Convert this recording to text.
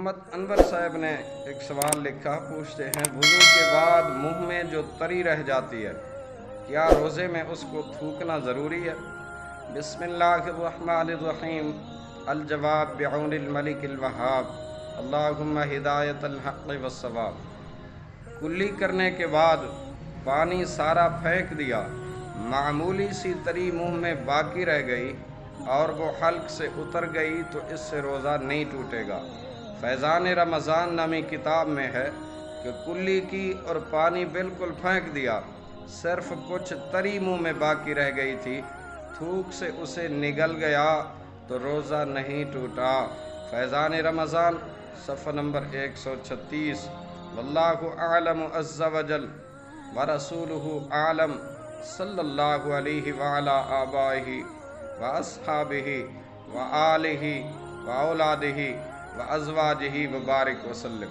محمد انور صاحب نے ایک سوال لکھا، پوچھتے ہیں وضو کے بعد منہ میں جو تری رہ جاتی ہے کیا روزے میں اس کو تھوکنا ضروری ہے؟ بسم اللہ الرحمن الرحیم۔ الجواب بعون الملک الوہاب، اللہم ہدایت الحق والصواب۔ کلی کرنے کے بعد پانی سارا پھینک دیا، معمولی سی تری منہ میں باقی رہ گئی اور وہ حلق سے اتر گئی تو اس سے روزہ نہیں ٹوٹے گا۔ فیضان رمضان نامی کتاب میں ہے کہ کلی کی اور پانی بالکل پھینک دیا، صرف کچھ تری منہ میں باقی رہ گئی تھی، تھوک سے اسے نگل گیا تو روزہ نہیں ٹوٹا۔ فیضان رمضان صفحہ نمبر 136۔ واللہ اعلم عز وجل ورسولہ اعلم، صلی اللہ علیہ وعلی آبائہ واصحابہ وآلہ واولادہ وازواجہ وبارک وسلم۔